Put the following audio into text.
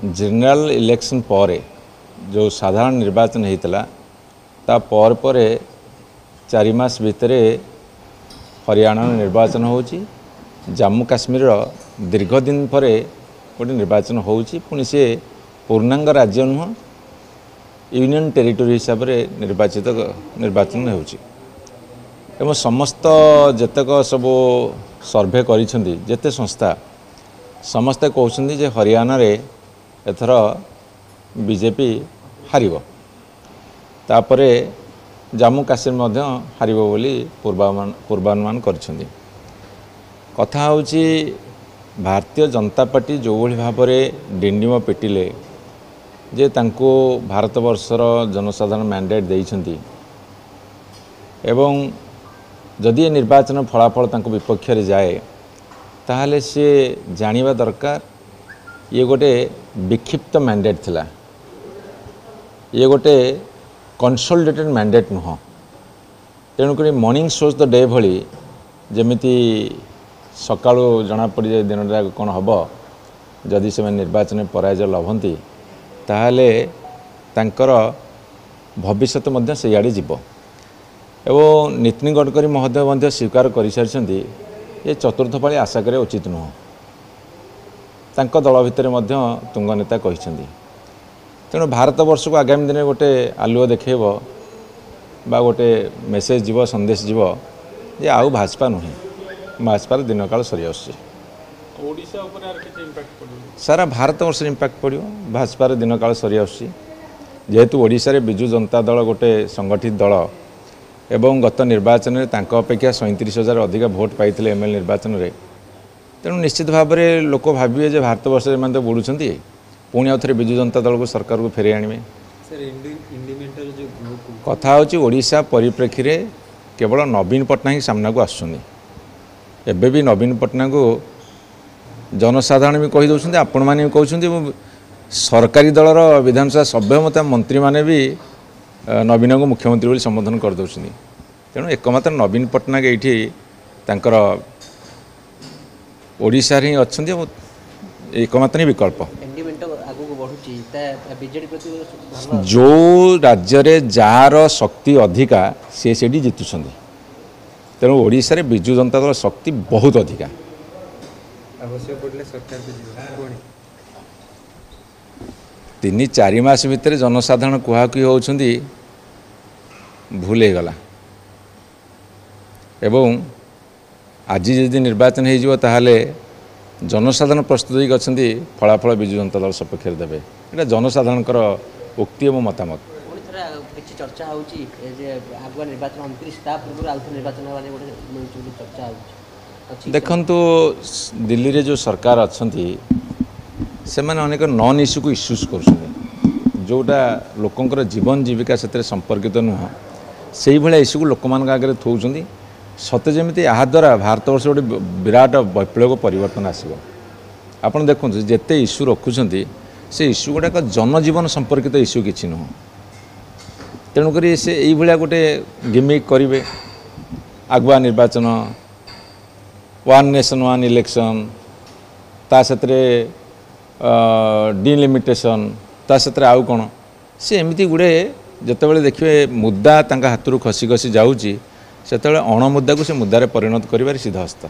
General election पर जो साधारण निर्वाचन होता ता पर 4 मास भितर हरियाणा निर्वाचन होची जम्मू काश्मीर दीर्घ दिन पर गोटे निर्वाचन होची पुणी से पूर्णांग राज्य नुह यूनियन टेरिटोरी हिसाब से निर्वाचन होची एवं समस्त जेतक सब सर्वे करिसेंती जेते संस्था समस्ते कहते जे हरियाणा रे एथर बीजेपी हारिबो तापरे जम्मू काश्मीर मध्य हारिबो बोली पूर्वानुमान करछंती। कथा होची भारतीय जनता पार्टी जो भली भाव में डिंडिम पिटिले जे तांको भारत वर्षर जनसाधारण मैंडेट देइछंती एवं जदि निर्वाचन फलाफल तांको विपक्ष रे जाए ताहले से जानिबा दरकार ये गोटे विक्षिप्त मैंडेट थिला ये गोटे कंसोलिडेटेड मैंडेट नुह तेणुक मॉर्निंग शोज द डे भली जमिति सकाळु जना पड़ जाए दिन कौन हम जदि से निर्वाचन पराजय लभंती ताहले तांकर भविष्यत मध्य से आड़े जीव एवं नितिन गडकरी महोदय मध्य स्वीकार कर सारी ये चतुर्थ पाली आशा करे उचित नुह तांको दल भितर मध्य तुंग नेता कहिसेंती तेणु भारत वर्ष को आगामी दिन गोटे आलुओ देखेब बा गोटे मेसेज जीव संदेश जीव जे आउ भाजपा नुहे भाजपार दिन काल सरी आसुची सारा भारत वर्ष इम्पैक्ट पड़ो भाजपार दिन काल सरी आसुची जेहेतु ओडिशा रे बिजु जनता दल गोटे संगठित दल एवं गत निर्वाचन में तांको अपेक्षा 37,000 अधिक भोट पाई एमएल निर्वाचन में तेणु निश्चित भाव में लोक भावे जे भारत वर्ष में तो बुड़ुंट पुणी आउ थे बिजु जनता दल को सरकार को फेरे आने कथा होड़ा परिप्रेक्षी में केवल नवीन पट्टनायक सामना को आसुँच भी नवीन पट्टनायक को जनसाधारण भी कहीदे आपण मैंने भी कहते सरकारी दलर विधानसभा सभ्य मत मंत्री मैंने भी नवीन को मुख्यमंत्री बोली संबोधन करदे तेणु एकमात्र नवीन पट्टनायक ये तांकर ओडिशा ही अच्छा एकमात्र ही विकल्प जो राज्य रे जार शक्ति अधिका सी जीतुं तेणु ओडिशा रे बिजु जनता दल शक्ति बहुत अधिका 3-4 मास भितर जनसाधारण कुहाकुही होउछंदी भूल गला एवं आज जदि निर्वाचन हो ताहले जनसाधारण प्रस्तुत होती फलाफल बिजु जनता दल सपक्ष देवे यहाँ जनसाधारण उक्ति और मतामत चर्चा देखंतु दिल्ली रे जो सरकार अच्छा से माने अनेक नॉन इश्यू को इश्यूज कर जोटा लोकंकर जीवन जीविका से संपर्कित नुह से भाया इश्यू को लोक मान आगे थोड़ी सते जमी यहाँ द्वारा भारत वर्ष गोटे विराट वैप्लव परिवर्तन आसो आपड़ देखो जिते इश्यू रखुंट से इश्यू गुड़ाक जनजीवन संपर्कित इश्यू किसी नुह तेणुक से ये गोटे गिमिक करेंगे आगुआ निर्वाचन वन नेशन वन इलेक्शन ता सतरे डिलिमिटेशन ता सतरे आउ कौन सी एमती गुड़े जिते देखिए मुद्दा हाथ खसी खसी जाऊँगी से अणमुद्दा को से मुद्दारे परिणत कर सीधा हस्त।